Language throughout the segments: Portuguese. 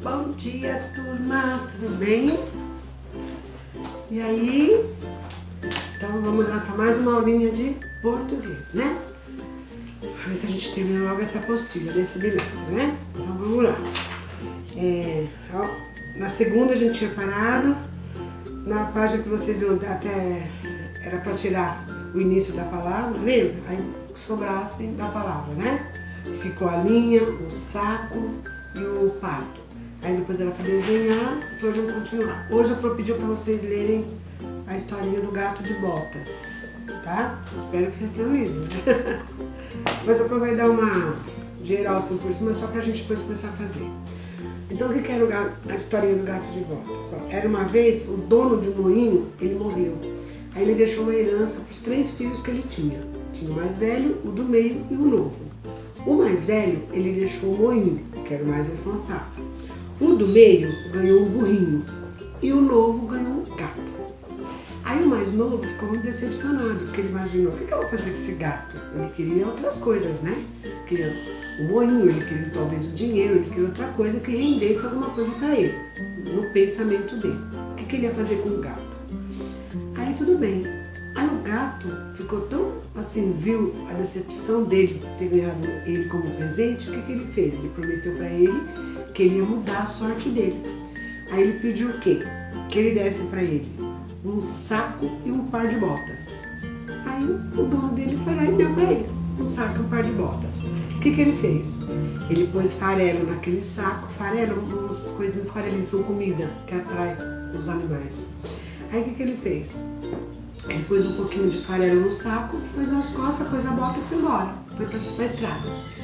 Bom dia, turma, tudo bem? E aí? Então vamos lá para mais uma aulinha de português, né? Vamos ver se a gente termina logo essa apostila desse bimestre, né? Então vamos lá. Na segunda a gente tinha parado, na página que vocês iam até era para tirar o início da palavra, lembra? Aí sobrasse da palavra, né? Ficou a linha, o saco e o pato. Aí depois era para desenhar, então hoje vamos continuar. Hoje eu pedi para vocês lerem a historinha do gato de botas, tá? Espero que vocês tenham lido, né? Mas eu vou dar uma geral assim por cima, só pra gente depois começar a fazer. Então o que era a historinha do gato de botas? Ó, era uma vez, o dono de um moinho, ele morreu. Aí ele deixou uma herança para os 3 filhos que ele tinha. Tinha o mais velho, o do meio e o novo. O mais velho, ele deixou o moinho, que era o mais responsável. O do meio ganhou um burrinho e o novo ganhou um gato. Aí o mais novo ficou muito decepcionado, porque ele imaginou, o que eu vou fazer com esse gato? Ele queria outras coisas, né? Queria o moinho, ele queria talvez o dinheiro, ele queria outra coisa que rendesse alguma coisa para ele, no pensamento dele. O que ele ia fazer com o gato? Aí tudo bem. Aí o gato ficou tão assim, viu a decepção dele ter ganhado ele como presente, o que ele fez? Ele prometeu para ele que ele ia mudar a sorte dele. Aí ele pediu o quê? Que ele desse para ele um saco e um par de botas. Aí o dono dele foi lá e deu para ele um saco e um par de botas. O que ele fez? Ele pôs farelo naquele saco. Farelo, uns coisinhos, farelinhos são comida que atrai os animais. Aí o que ele fez? Ele pôs um pouquinho de farelo no saco, pôs nas costas, pôs a bota e foi embora. Foi pra estrada.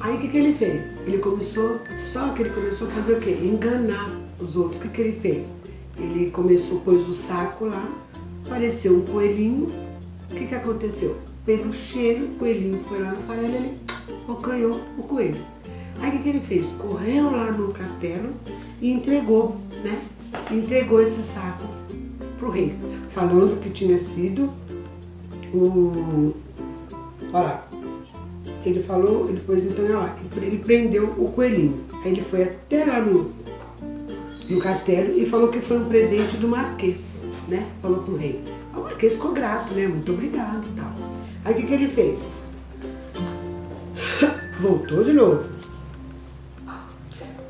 Aí o que ele fez? Ele começou a fazer o quê? Enganar os outros. O que ele fez? Ele pôs o saco lá, apareceu um coelhinho. O que aconteceu? Pelo cheiro, o coelhinho foi lá no farelo e ele acanhou o coelho. Aí o que ele fez? Correu lá no castelo e entregou, né? Entregou esse saco pro rei, falando que tinha sido o... Olha lá. Ele falou, ele pôs então, olha lá, ele prendeu o coelhinho. Aí ele foi até lá no castelo e falou que foi um presente do marquês, né? Falou pro rei. O marquês ficou grato, né? Muito obrigado e tal. Aí o que ele fez? Voltou de novo.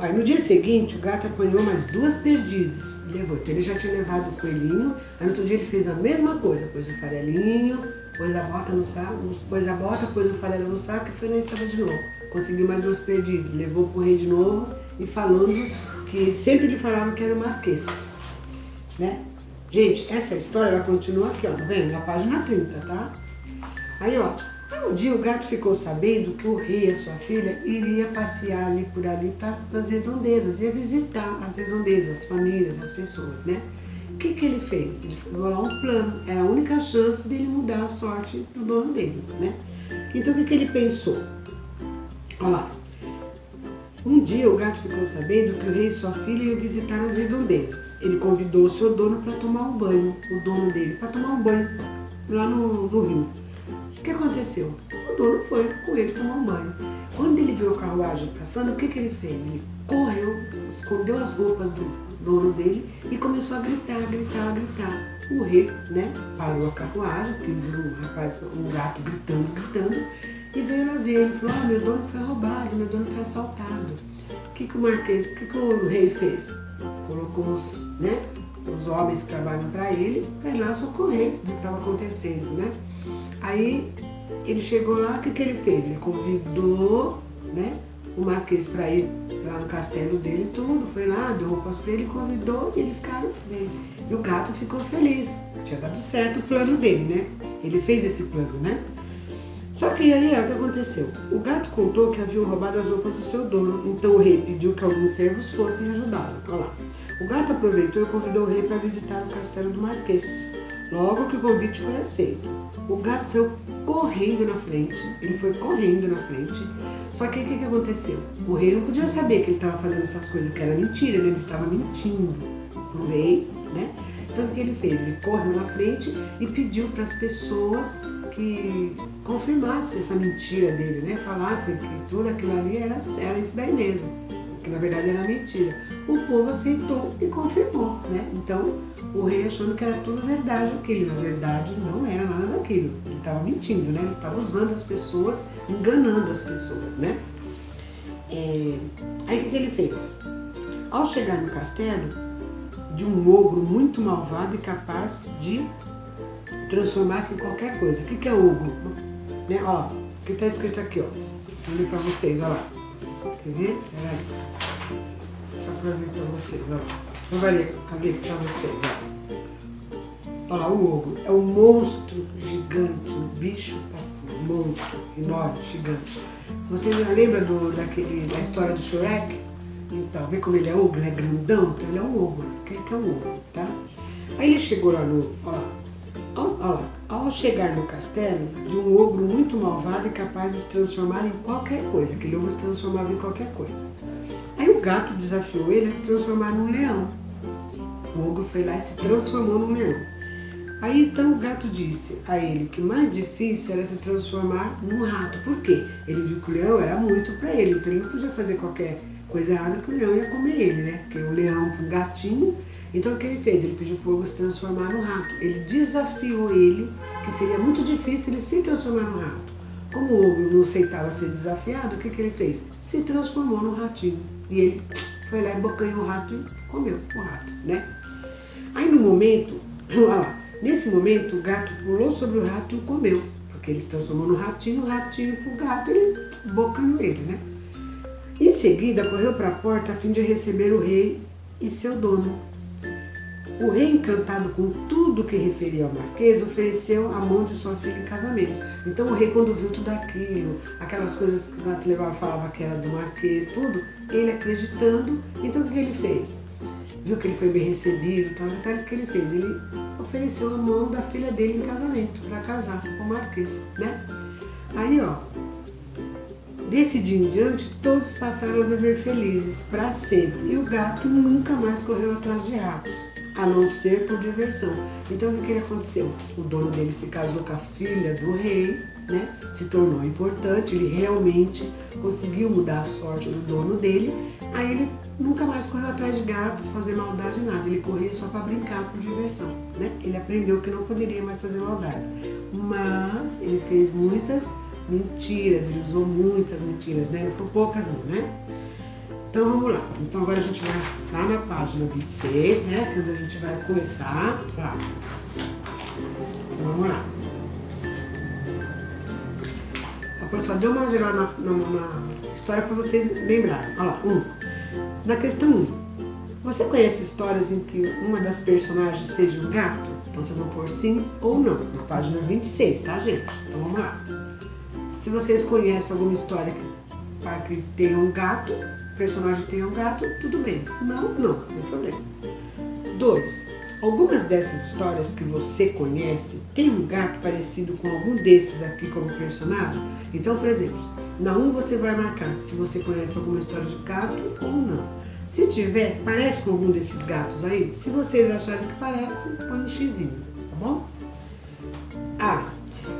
Aí no dia seguinte o gato apanhou mais 2 perdizes. Levou. Então ele já tinha levado o coelhinho. Aí no outro dia ele fez a mesma coisa. Pôs o farelinho, pôs a bota no saco, pôs o farelo no saco e foi na estrada de novo. Conseguiu mais 2 perdizes. Levou pro rei de novo e falando que sempre ele falava que era o marquês, né? Gente, essa história ela continua aqui, ó, tá vendo? Na página 30, tá? Aí, ó, um dia o gato ficou sabendo que o rei e a sua filha iria passear ali por ali nas redondezas, ia visitar as redondezas, as famílias, as pessoas, né? O que ele fez? Ele ficou lá um plano, era a única chance dele mudar a sorte do dono dele, né? Então o que ele pensou? Olha lá. Um dia o gato ficou sabendo que o rei e sua filha iam visitar as redondezas. Ele convidou o seu dono para tomar um banho, o dono dele, para tomar um banho lá no rio. O que aconteceu? O dono foi com ele tomar um banho. Quando ele viu a carruagem passando, o que ele fez? Ele correu, escondeu as roupas do dono dele e começou a gritar. O rei, né, parou a carruagem, porque viu um gato gritando, e veio lá ver. Ele falou, meu dono foi roubado, meu dono foi assaltado. O que o rei fez? Colocou os homens que trabalham para ele, para ir lá socorrer o que estava acontecendo, né? Aí ele chegou lá, o que ele fez? Ele convidou, né, o marquês para ir lá no castelo dele, tudo, foi lá, deu roupas para ele, convidou e eles ficaram bem. E o gato ficou feliz, tinha dado certo o plano dele, né? Ele fez esse plano, né? Só que aí, o que aconteceu? O gato contou que haviam roubado as roupas do seu dono, então o rei pediu que alguns servos fossem ajudá-lo. Olha lá. O gato aproveitou e convidou o rei para visitar o castelo do marquês. Logo que o convite foi aceito, o gato saiu correndo na frente, ele foi correndo na frente. Só que o que aconteceu? O rei não podia saber que ele estava fazendo essas coisas, que era mentira, né? Ele estava mentindo pro rei, né? Então o que ele fez? Ele correu na frente e pediu para as pessoas que confirmassem essa mentira dele, né? Falassem que tudo aquilo ali era isso daí mesmo. que na verdade era mentira. O povo aceitou e confirmou, né? Então, o rei achando que era tudo verdade aquilo, na verdade não era nada daquilo. Ele estava mentindo, né? Ele estava usando as pessoas, enganando as pessoas, né? Aí o que ele fez? Ao chegar no castelo de um ogro muito malvado e capaz de transformar-se em qualquer coisa. O que é ogro? Né? Olha lá, o que está escrito aqui, ó. Vou ler para vocês, olha lá. Quer ver? Peraí. Só para ver para vocês, olha lá. Eu vou ler para vocês, ó. Olha lá, o ogro é um monstro gigante, um bicho, um monstro enorme, gigante. Você lembra da história do Shrek? Então, vê como ele é ogro, ele é grandão, então ele é um ogro. O que é um ogro, tá? Aí ele chegou lá no... Olha lá, ao chegar no castelo de um ogro muito malvado e capaz de se transformar em qualquer coisa. Aquele ogro se transformava em qualquer coisa. Aí o gato desafiou ele a se transformar num leão. O ogro foi lá e se transformou num leão. Aí então o gato disse a ele que mais difícil era se transformar num rato. Por quê? Ele viu que o leão era muito para ele, então ele não podia fazer qualquer coisa errada que o leão ia comer ele, né? Porque o leão com um gatinho. Então o que ele fez? Ele pediu para o ogro se transformar no rato. Ele desafiou ele, que seria muito difícil ele se transformar no rato. Como o ogro não aceitava ser desafiado, o que ele fez? Se transformou no ratinho. E ele foi lá e bocanhou o rato e comeu o rato, né? Aí no momento, olha lá, nesse momento o gato pulou sobre o rato e o comeu. Porque ele se transformou no ratinho, o ratinho pro gato, ele bocanhou ele, né? Em seguida correu para a porta a fim de receber o rei e seu dono. O rei, encantado com tudo que referia ao marquês, ofereceu a mão de sua filha em casamento. Então o rei, quando viu tudo aquilo, aquelas coisas que o gato levava, falava que era do marquês, tudo, ele acreditando, então o que ele fez? Viu que ele foi bem recebido, então sabe o que ele fez? Ele ofereceu a mão da filha dele em casamento, para casar com o marquês, né? Aí, ó, desse dia em diante, todos passaram a viver felizes para sempre. E o gato nunca mais correu atrás de ratos, a não ser por diversão. Então o que aconteceu? O dono dele se casou com a filha do rei, né? Se tornou importante, ele realmente conseguiu mudar a sorte do dono dele. Aí ele nunca mais correu atrás de gatos, fazer maldade, nada. Ele corria só para brincar, por diversão, né? Ele aprendeu que não poderia mais fazer maldade. Mas ele fez muitas mentiras, ele usou muitas mentiras, né? Não foram poucas não, né? Então vamos lá. Então agora a gente vai lá na página 26, né? Quando a gente vai começar. Tá. Então vamos lá. A professora deu uma geral na história para vocês lembrarem. Olha lá, na questão 1. Você conhece histórias em que uma das personagens seja um gato? Então vocês vão pôr sim ou não. Na página 26, tá, gente? Então vamos lá. Se vocês conhecem alguma história que tenha um gato, o personagem tenha um gato, tudo bem. Se não, não tem problema. 2. Algumas dessas histórias que você conhece tem um gato parecido com algum desses aqui como personagem? Então, por exemplo, na 1 você vai marcar se você conhece alguma história de gato ou não. Se tiver, parece com algum desses gatos aí? Se vocês acharem que parece, põe um xizinho, tá bom?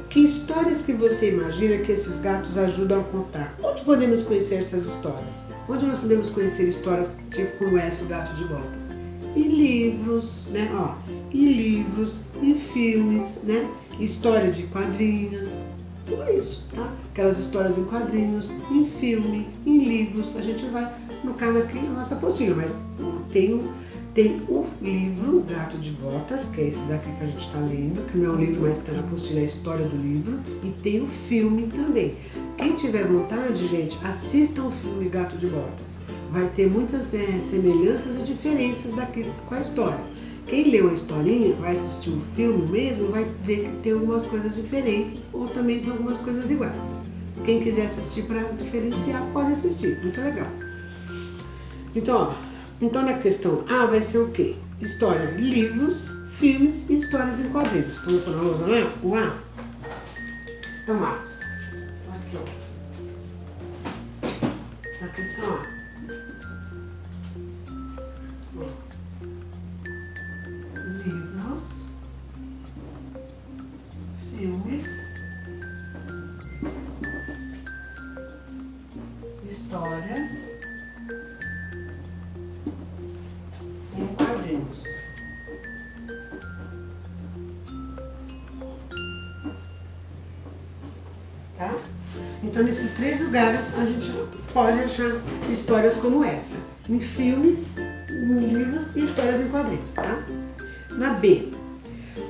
Que histórias que você imagina que esses gatos ajudam a contar? Onde podemos conhecer essas histórias? Onde nós podemos conhecer histórias tipo como essa, o Gato de Botas? Em livros, né? Ó, em livros, em filmes, né? História de quadrinhos, tudo isso, tá? Aquelas histórias em quadrinhos, em filme, em livros. A gente vai, no caso aqui, na nossa apostila, mas tem o livro O Gato de Botas, que é esse daqui que a gente está lendo, que não é um livro, mas está na apostila, é a história do livro, e tem o filme também. Quem tiver vontade, gente, assistam o filme Gato de Botas. Vai ter muitas semelhanças e diferenças daqui com a história. Quem leu a historinha, vai assistir o filme mesmo, vai ver que tem algumas coisas diferentes ou também tem algumas coisas iguais. Quem quiser assistir para diferenciar, pode assistir, muito legal. Então na questão A vai ser o quê? História, livros, filmes e histórias em quadrinhos. Vamos pôr na lousa, né? O A. Questão A. Aqui, ó. Na questão A. Livros, filmes, histórias temos. Tá? Então, nesses 3 lugares, a gente pode achar histórias como essa. Em filmes, em livros e histórias em quadrinhos, tá? Na B.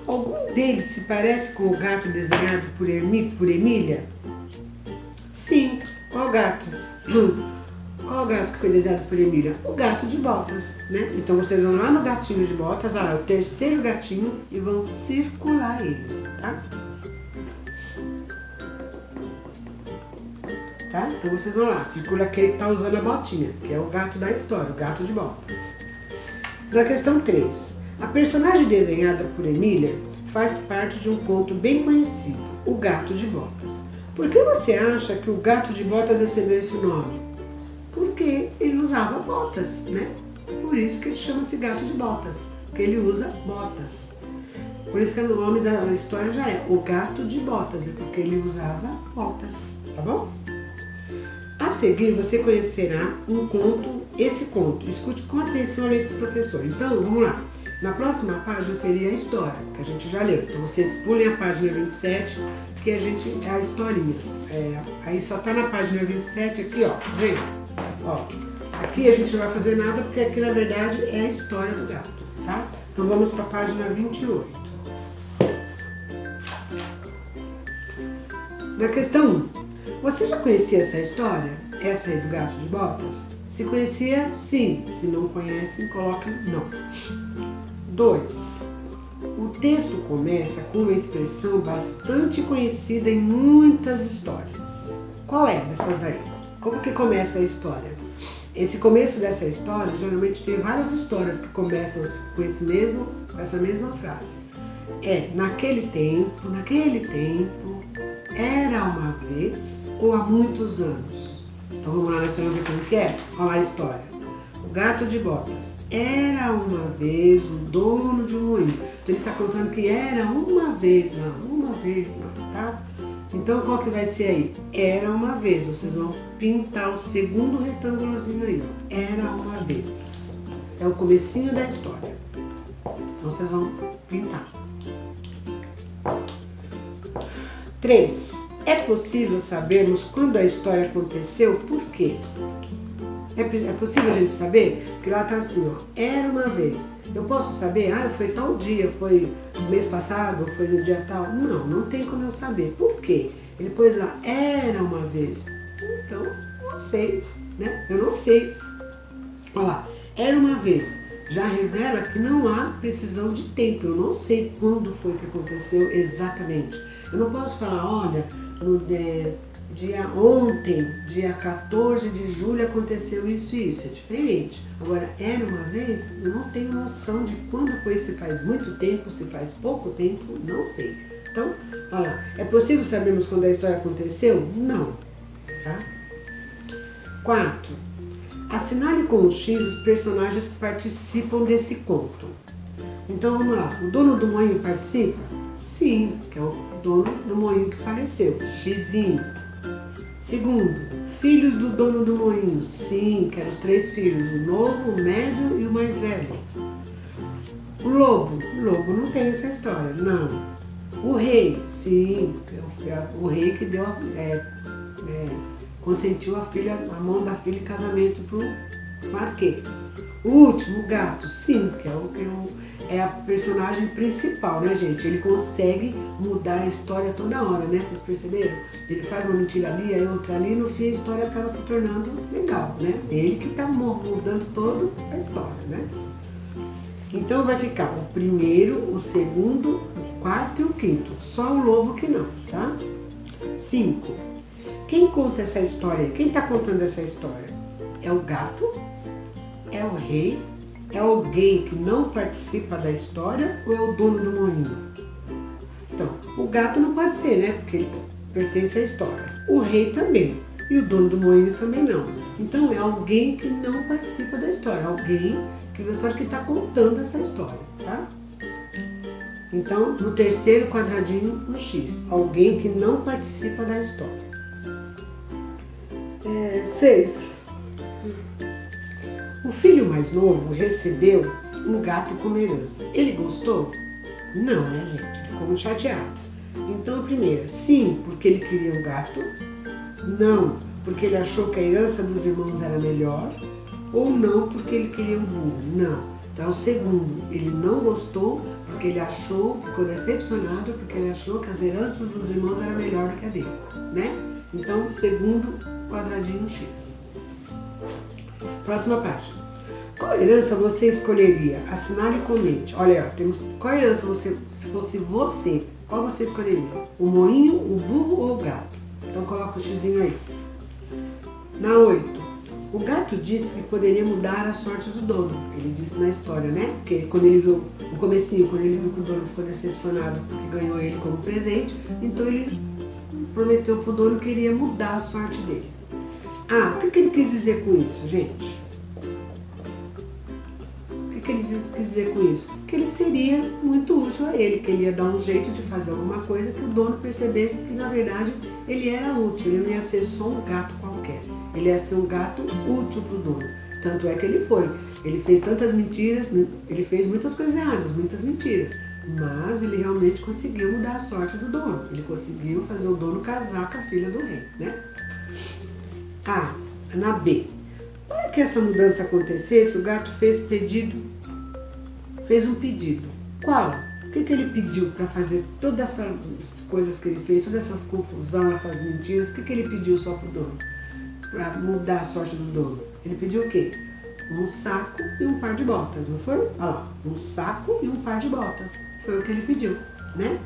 Algum deles se parece com o gato desenhado por Emília? Sim. Qual gato? Qual gato que foi desenhado por Emília? O gato de botas, né? Então vocês vão lá no gatinho de botas, olha lá, o terceiro gatinho, e vão circular ele, tá? Tá? Então vocês vão lá, circula aquele que tá usando a botinha, que é o gato da história, o gato de botas. Na questão 3, a personagem desenhada por Emília faz parte de um conto bem conhecido, O Gato de Botas. Por que você acha que o gato de botas recebeu esse nome? Porque ele usava botas, né? Por isso que ele chama-se gato de botas, porque ele usa botas. Por isso que o nome da história já é O Gato de Botas, é porque ele usava botas, tá bom? A seguir, você conhecerá esse conto. Escute com atenção a letra do professor. Então, vamos lá. Na próxima página seria a história, que a gente já leu. Então, vocês pulem a página 27, que é a historinha. Aí só tá na página 27 aqui, ó. Vem? Ó, aqui a gente não vai fazer nada, porque aqui, na verdade, é a história do gato, tá? Então, vamos para a página 28. Na questão 1, você já conhecia essa história? Essa aí do gato de botas? Se conhecia, sim. Se não conhece, coloque não. 2. O texto começa com uma expressão bastante conhecida em muitas histórias. Qual é dessas daí? Como que começa a história? Esse começo dessa história, geralmente tem várias histórias que começam com essa mesma frase. Naquele tempo, era uma vez ou há muitos anos. Então vamos lá, nós vamos ver como que é? Olha lá a história. O gato de botas. Era uma vez o dono de um moinho. Então ele está contando que era uma vez, não, tá? Então qual que vai ser aí? Era uma vez. Vocês vão pintar o segundo retângulozinho aí, ó. Era uma vez. É o comecinho da história. Então vocês vão pintar. 3. É possível sabermos quando a história aconteceu? Por quê? É possível a gente saber? Porque lá tá assim, ó. Era uma vez. Eu posso saber? Foi tal dia, foi mês passado, foi no dia tal? Não tem como eu saber. Por quê? Ele pôs lá, era uma vez. Então, não sei, né? Eu não sei. Olha lá, era uma vez. Já revela que não há precisão de tempo. Eu não sei quando foi que aconteceu exatamente. Eu não posso falar, olha, ontem, dia 14 de julho, aconteceu isso e isso. É diferente. Agora, era uma vez, eu não tenho noção de quando foi, se faz muito tempo, se faz pouco tempo, não sei. Então, olha lá, é possível sabermos quando a história aconteceu? Não. Tá? 4. Assinale com o X os personagens que participam desse conto. Então, vamos lá. O dono do moinho participa? Sim, que é o dono do moinho que faleceu, Xizinho. Segundo, filhos do dono do moinho. Sim, que eram os 3 filhos, o novo, o médio e o mais velho. O lobo não tem essa história, não. O rei, sim, o rei que deu consentiu a mão da filha em casamento pro Marquês. O último, o gato, sim, que é a personagem principal, né, gente? Ele consegue mudar a história toda hora, né? Vocês perceberam? Ele faz uma mentira ali, aí outra ali, e no fim a história acaba se tornando legal, né? Ele que tá mudando toda a história, né? Então vai ficar o primeiro, o segundo, o quarto e o quinto. Só o lobo que não, tá? 5. Quem conta essa história? Quem tá contando essa história? É o gato? É o rei? É alguém que não participa da história ou é o dono do moinho? Então, o gato não pode ser, né? Porque ele pertence à história. O rei também. E o dono do moinho também não. Então, é alguém que não participa da história. Alguém que está contando essa história, tá? Então, no terceiro quadradinho, um X. Alguém que não participa da história. 6. O filho mais novo recebeu um gato como herança. Ele gostou? Não, né, gente? Ele ficou muito chateado. Então, a primeira, sim, porque ele queria um gato. Não, porque ele achou que a herança dos irmãos era melhor. Ou não, porque ele queria um burro. Não. Então, o segundo, ele não gostou porque ele achou, ficou decepcionado porque ele achou que as heranças dos irmãos eram melhor do que a dele, né? Então, segundo quadradinho X. Próxima página. Qual herança você escolheria? Assinale e comente. Olha, ó, temos qual herança você, se fosse você, qual você escolheria? O moinho, o burro ou o gato? Então coloca o xizinho aí. Na 8. O gato disse que poderia mudar a sorte do dono. Ele disse na história, né? Porque quando ele viu, no comecinho, quando ele viu que o dono ficou decepcionado porque ganhou ele como presente, então ele prometeu pro dono que iria mudar a sorte dele. Ah, o que ele quis dizer com isso, gente? O que ele quis dizer com isso? Que ele seria muito útil a ele, que ele ia dar um jeito de fazer alguma coisa que o dono percebesse que na verdade ele era útil, ele não ia ser só um gato qualquer, ele ia ser um gato útil para o dono. Tanto é que ele foi. Ele fez tantas mentiras, ele fez muitas coisas erradas, muitas mentiras, mas ele realmente conseguiu mudar a sorte do dono. Ele conseguiu fazer o dono casar com a filha do rei, né? Ah, na B. Para que essa mudança acontecesse, o gato fez um pedido. Qual? O que ele pediu para fazer todas essas coisas que ele fez, todas essas confusões, essas mentiras? O que ele pediu só pro dono? Para mudar a sorte do dono. Ele pediu o quê? Um saco e um par de botas, não foi? Olha lá, um saco e um par de botas. Foi o que ele pediu, né?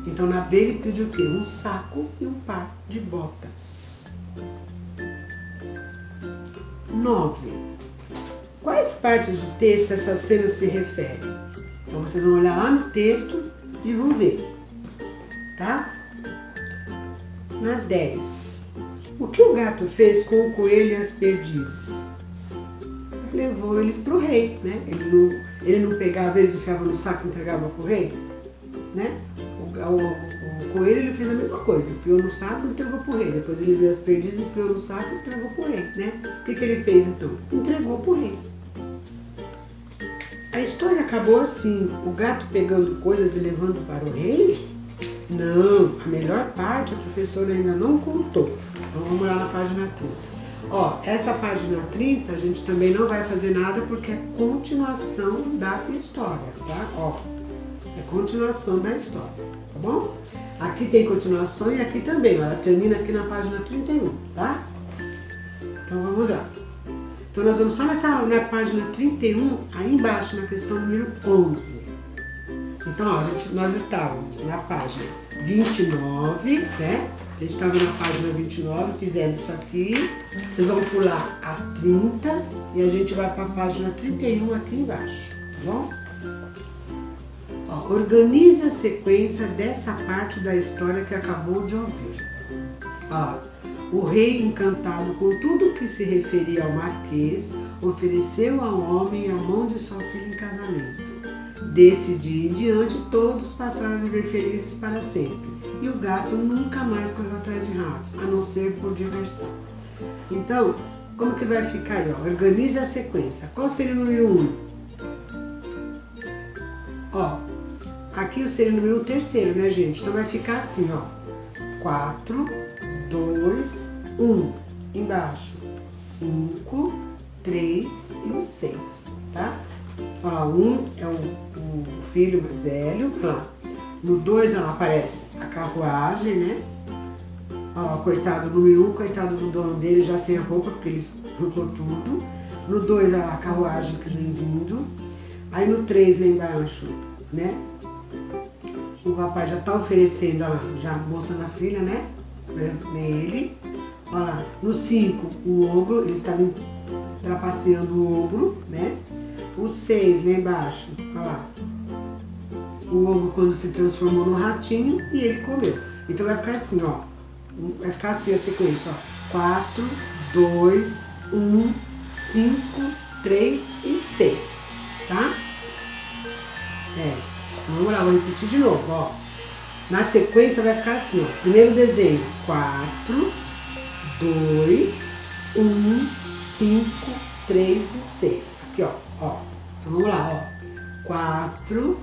Então na B ele pediu o quê? Um saco e um par de botas. 9. Quais partes do texto essa cena se refere? Então vocês vão olhar lá no texto e vão ver, tá? Na 10. O que o gato fez com o coelho e as perdizes? Levou eles pro rei, né? Ele não pegava eles, enfiava no saco e entregava pro rei, né? O coelho ele fez a mesma coisa, enfiou no saco e entregou pro rei. Depois ele viu as perdizes, enfiou no saco e entregou pro rei, né? O que ele fez então? Entregou pro rei. A história acabou assim, o gato pegando coisas e levando para o rei? Não, a melhor parte a professora ainda não contou. Então vamos lá na página 30. Ó, essa página 30 a gente também não vai fazer nada porque é continuação da história, tá? Ó, é continuação da história, tá bom? Aqui tem continuação e aqui também, ó, ela termina aqui na página 31, tá? Então vamos lá. Então nós vamos só na página 31, aí embaixo, na questão número 11. Então, ó, nós estávamos na página 29, né? A gente estava na página 29, fizemos isso aqui. Vocês vão pular a 30 e a gente vai para a página 31 aqui embaixo, tá bom? Ó, organize a sequência dessa parte da história que acabou de ouvir. Ó, o rei, encantado com tudo que se referia ao marquês, ofereceu ao homem a mão de sua filha em casamento. Desse dia em diante, todos passaram a viver felizes para sempre. E o gato nunca mais correu atrás de ratos, a não ser por diversão. Então, como que vai ficar aí? Ó? Organize a sequência. Qual seria o número 1? Ó, aqui seria o número 3º, né, gente? Então vai ficar assim, ó. 4, 2, 1. Embaixo, 5, 3 e o 6, tá? Ó, 1 é o filho mais velho, ó. No 2 ela aparece a carruagem, né? Ó, coitado, número 1, coitado do dono dele, já sem a roupa, porque ele arrancou tudo. No 2 a carruagem que vem vindo. Aí no 3 lá embaixo, né? O rapaz já tá oferecendo, ó lá, já mostrando a filha, né? Nele. Ó lá, no 5, o ogro, eles estavam trapaceando o ogro, né? O 6 lá embaixo, ó lá. O ogro quando se transformou no ratinho e ele comeu. Então vai ficar assim, ó. Vai ficar assim a sequência, ó. 4, 2, 1, 5, 3 e 6, tá? Vamos lá, vou repetir de novo, ó. Na sequência vai ficar assim, ó. Primeiro desenho, 4, 2, 1, 5, 3 e 6. Aqui, ó. Então vamos lá, ó. 4,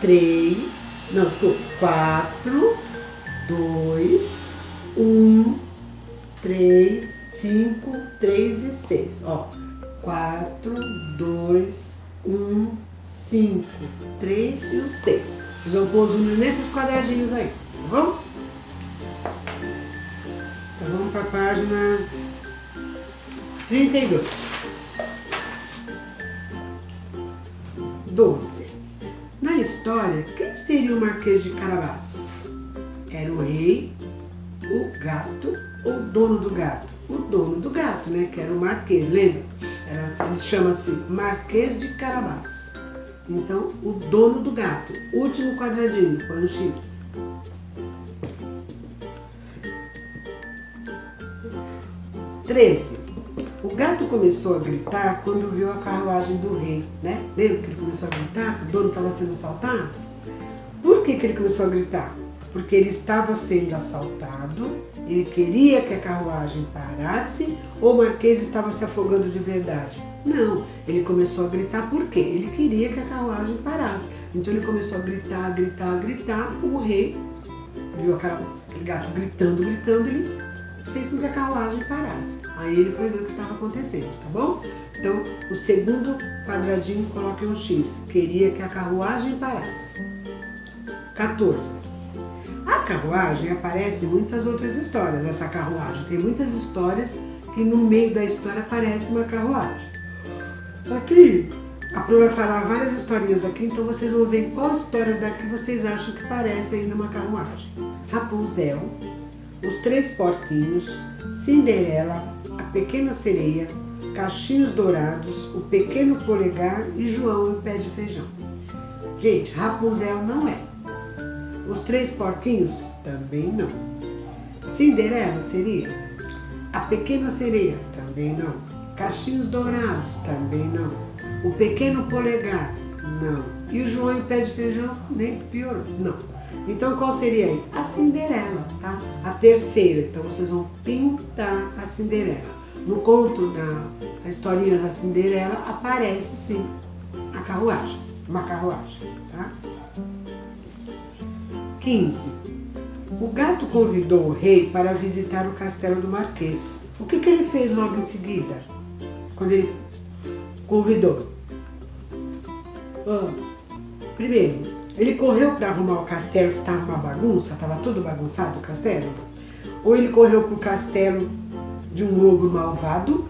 3, não, desculpa. 4, 2, 1, 3, 5, 3 e 6. Ó. 4, 2, 1, 5, 3 e o 6. Vocês vão pôr os números nesses quadradinhos aí, tá bom? Então vamos para a página 32. 12. Na história, quem seria o Marquês de Carabás? Era o rei, o gato ou o dono do gato? O dono do gato, né? Que era o Marquês, lembra? Ele chama-se Marquês de Carabás. Então, o dono do gato. Último quadradinho, põe no X. 13. O gato começou a gritar quando viu a carruagem do rei, né? Lembra que ele começou a gritar que o dono estava sendo assaltado? Por que ele começou a gritar? Porque ele estava sendo assaltado, ele queria que a carruagem parasse ou o Marquês estava se afogando de verdade? Não, ele começou a gritar porque ele queria que a carruagem parasse. Então ele começou a gritar, o rei viu aquele gato gritando, ele fez com que a carruagem parasse. Aí ele foi ver o que estava acontecendo, tá bom? Então, o segundo quadradinho coloque um X. Queria que a carruagem parasse. 14. A carruagem aparece em muitas outras histórias. Essa carruagem tem muitas histórias que no meio da história aparece uma carruagem. Aqui, a Pro vai falar várias historinhas aqui, então vocês vão ver qual histórias daqui vocês acham que parecem aí numa carruagem. Rapunzel, Os Três Porquinhos, Cinderela, A Pequena Sereia, Cachinhos Dourados, O Pequeno Polegar e João e o Pé de Feijão. Gente, Rapunzel não é. Os Três Porquinhos também não. Cinderela seria? A Pequena Sereia também não. Cachinhos Dourados também não. O Pequeno Polegar não. E o João e o Pé de Feijão nem piorou, não. Então qual seria aí? A Cinderela, tá? A terceira. Então vocês vão pintar a Cinderela. No conto da historinha da Cinderela aparece sim a carruagem, uma carruagem, tá? 15. O gato convidou o rei para visitar o castelo do Marquês. O que ele fez logo em seguida? Quando ele convidou? Primeiro, ele correu para arrumar o castelo, que estava uma bagunça, estava tudo bagunçado o castelo? Ou ele correu para o castelo de um ogro malvado?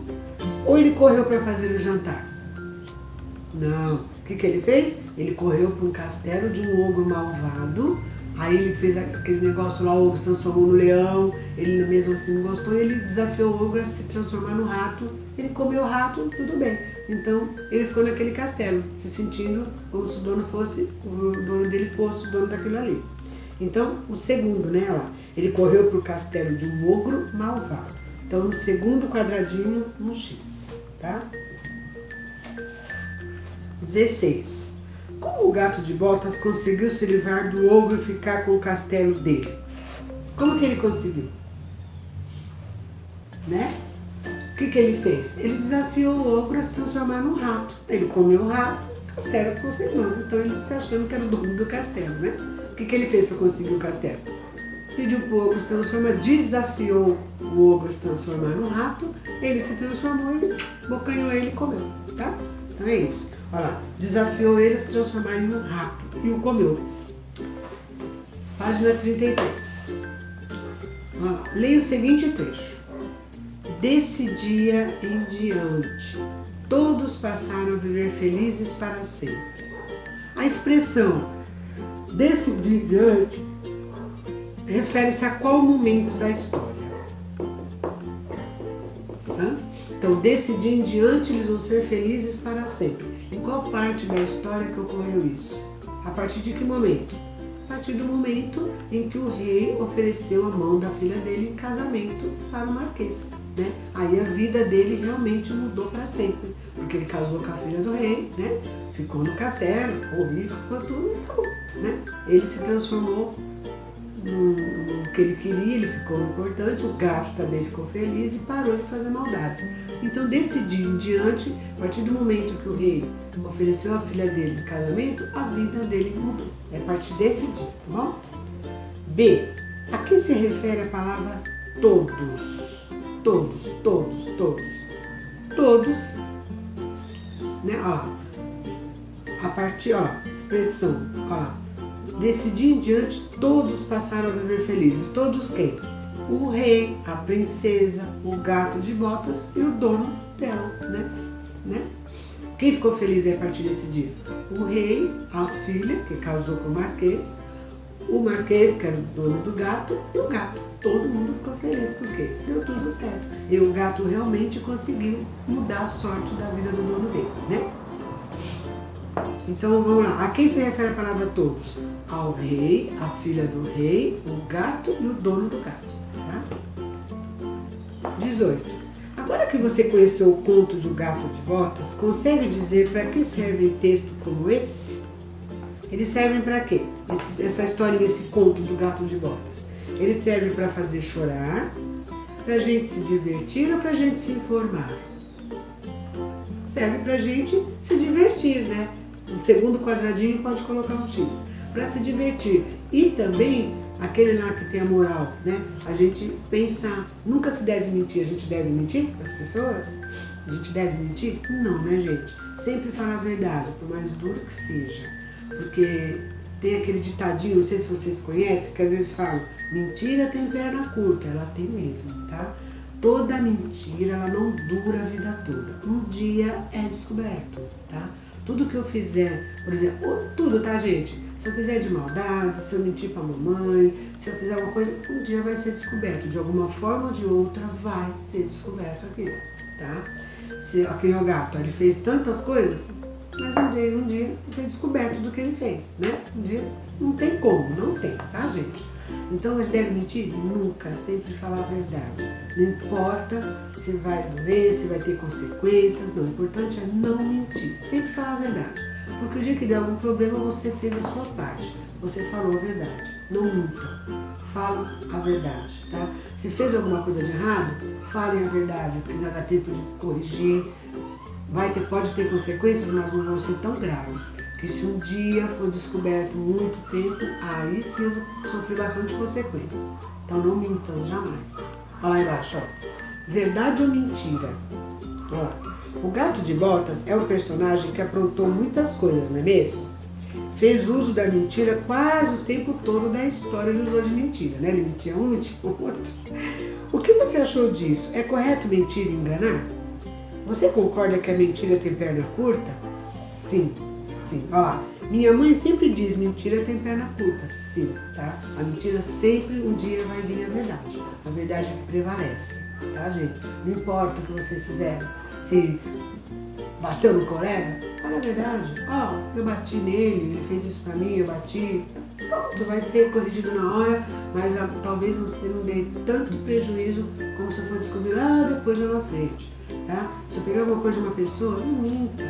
Ou ele correu para fazer o jantar? Não. O que ele fez? Ele correu para um castelo de um ogro malvado. Aí ele fez aquele negócio lá, o ogro se transformou no leão, ele mesmo assim não gostou, e ele desafiou o ogro a se transformar no rato. Ele comeu o rato, tudo bem. Então ele ficou naquele castelo, se sentindo como se o dono dele fosse o dono daquilo ali. Então, o segundo, né, ó, ele correu para o castelo de um ogro malvado. Então, no segundo quadradinho, um X, tá? 16. Como o gato de botas conseguiu se livrar do ogro e ficar com o castelo dele? Como que ele conseguiu? Né? O que ele fez? Ele desafiou o ogro a se transformar num rato. Ele comeu o rato, o castelo ficou sem dono. Então ele se achando que era o dono do castelo, né? O que ele fez para conseguir o castelo? Pediu para o ogro se transformar, desafiou o ogro a se transformar num rato, ele se transformou e bocanhou ele e comeu, tá? Então é isso. Olha lá, desafiou ele a se transformar em um rato e o comeu. Página 33. Olha lá, leia o seguinte trecho. Desse dia em diante, todos passaram a viver felizes para sempre. A expressão desse dia em diante refere-se a qual momento da história? Então, desse dia em diante, eles vão ser felizes para sempre. Em qual parte da história que ocorreu isso? A partir de que momento? A partir do momento em que o rei ofereceu a mão da filha dele em casamento para o Marquês, né? Aí a vida dele realmente mudou para sempre, porque ele casou com a filha do rei, né? Ficou no castelo, ficou rico, ficou tudo, tá bom, né? Ele se transformou no que ele queria, ele ficou importante, o gato também ficou feliz e parou de fazer maldades. Então, desse dia em diante, a partir do momento que o rei ofereceu a filha dele em casamento, a vida dele mudou. É a partir desse dia, tá bom? B. A que se refere a palavra todos? Todos, todos, todos. Todos, né? Ó lá. A partir, ó, expressão, ó lá. Desse dia em diante, todos passaram a viver felizes. Todos quem? O rei, a princesa, o gato de botas e o dono dela, né? Quem ficou feliz aí a partir desse dia? O rei, a filha, que casou com o marquês, que era o dono do gato, e o gato. Todo mundo ficou feliz, porque deu tudo certo. E o gato realmente conseguiu mudar a sorte da vida do dono dele, né? Então vamos lá. A quem se refere a palavra todos? Ao rei, a filha do rei, o gato e o dono do gato. Tá? 18. Agora que você conheceu o conto do gato de botas, consegue dizer para que servem textos como esse? Eles servem para quê? Essa historinha, esse conto do gato de botas. Eles servem para fazer chorar, para a gente se divertir ou para a gente se informar? Serve para a gente se divertir, né? No segundo quadradinho pode colocar um X. Para se divertir. E também aquele lá que tem a moral, né? A gente pensar, nunca se deve mentir. A gente deve mentir para as pessoas? A gente deve mentir? Não, né, gente? Sempre falar a verdade, por mais duro que seja. Porque tem aquele ditadinho, não sei se vocês conhecem, que às vezes falam, mentira tem perna curta. Ela tem mesmo, tá? Toda mentira, ela não dura a vida toda. Um dia é descoberto, tá? Tudo que eu fizer, por exemplo, tudo, tá, gente? Se eu fizer de maldade, se eu mentir pra mamãe, se eu fizer uma coisa, um dia vai ser descoberto. De alguma forma ou de outra vai ser descoberto aquilo, tá? Se aquele é o gato, ele fez tantas coisas, mas um dia vai ser descoberto do que ele fez, né? Um dia não tem como, não tem, tá, gente? Então, a gente deve mentir? Nunca, sempre falar a verdade. Não importa se vai doer, se vai ter consequências, não. O importante é não mentir, sempre falar a verdade. Porque o dia que der algum problema, você fez a sua parte. Você falou a verdade. Não minta, fala a verdade, tá? Se fez alguma coisa de errado, falem a verdade, porque ainda dá tempo de corrigir. Pode ter consequências, mas não vão ser tão graves. Que se um dia for descoberto muito tempo, aí sim eu vou sofrer bastante consequências. Então não mintam jamais. Olha lá embaixo, ó. Verdade ou mentira? Ó, o gato de botas é um personagem que aprontou muitas coisas, não é mesmo? Fez uso da mentira quase o tempo todo da história, ele usou de mentira, né? Ele mentia um, mentia o outro. O que você achou disso? É correto mentir e enganar? Você concorda que a mentira tem perna curta? Sim. Sim, olha lá. Minha mãe sempre diz, mentira tem perna curta. Sim, tá? A mentira sempre um dia vai vir a verdade. A verdade é que prevalece, tá, gente? Não importa o que vocês fizeram. Se bateu no colega, fala a verdade. Ó, eu bati nele, ele fez isso pra mim, eu bati. Pronto, vai ser corrigido na hora, mas talvez você não dê tanto prejuízo como se for descobrir lá depois lá na frente. Tá? Se eu pegar alguma coisa de uma pessoa, não minta,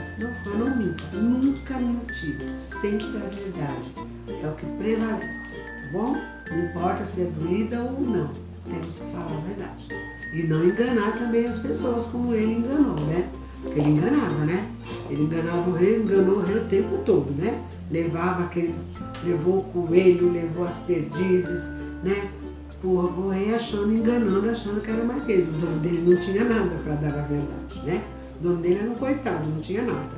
não minta, nunca mentir, sempre a verdade, é o que prevalece, tá bom? Não importa se é doída ou não, temos que falar a verdade. E não enganar também as pessoas como ele enganou, né? Porque ele enganava, né? Ele enganava o rei, enganou o rei o tempo todo, né? Levou o coelho, levou as perdizes, né? O rei enganando, achando que era marquês. O dono dele não tinha nada para dar a verdade, né? O dono dele era um coitado, não tinha nada.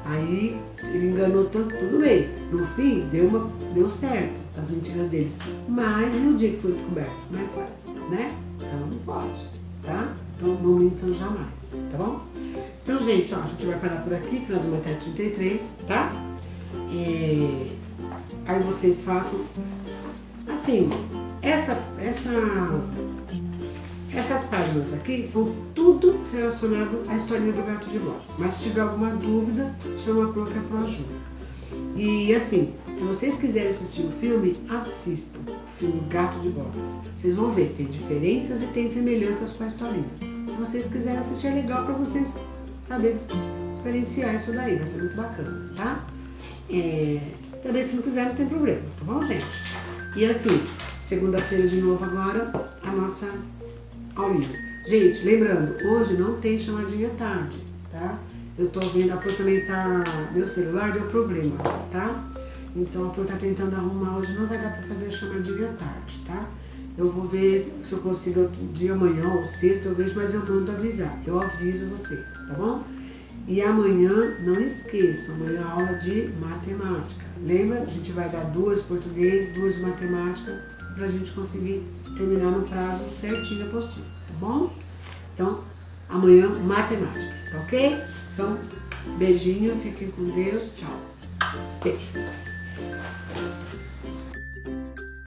Aí ele enganou tanto, tudo bem. No fim, deu certo as mentiras deles. Mas e o dia que foi descoberto? Como é que faz, né? Então não pode, tá? Então não mintam jamais, tá bom? Então, gente, ó, a gente vai parar por aqui, que nós vamos até 33, tá? Aí vocês façam assim. Essas páginas aqui são tudo relacionado à historinha do gato de botas. Mas se tiver alguma dúvida, chama a Pro que a Pro ajuda. E assim, se vocês quiserem assistir o filme, assistam o filme Gato de Botas. Vocês vão ver, tem diferenças e tem semelhanças com a historinha. Se vocês quiserem assistir, é legal para vocês saberem diferenciar isso daí. Vai ser muito bacana, tá? Também se não quiser, não tem problema, tá bom, gente? E assim, segunda-feira de novo agora, a nossa aulinha. Gente, lembrando, hoje não tem chamadinha à tarde, tá? Eu tô vendo, a Pro também tá... Meu celular deu problema, tá? Então a Pro tá tentando arrumar, hoje não vai dar pra fazer a chamadinha à tarde, tá? Eu vou ver se eu consigo outro dia, amanhã ou sexta, eu vejo, mas eu mando avisar. Eu aviso vocês, tá bom? E amanhã, não esqueçam, amanhã a aula de matemática. Lembra? A gente vai dar 2 português, 2 de matemática, pra gente conseguir terminar no prazo certinho a apostila, tá bom? Então, amanhã, matemática, tá ok? Então, beijinho, fiquem com Deus, tchau. Beijo.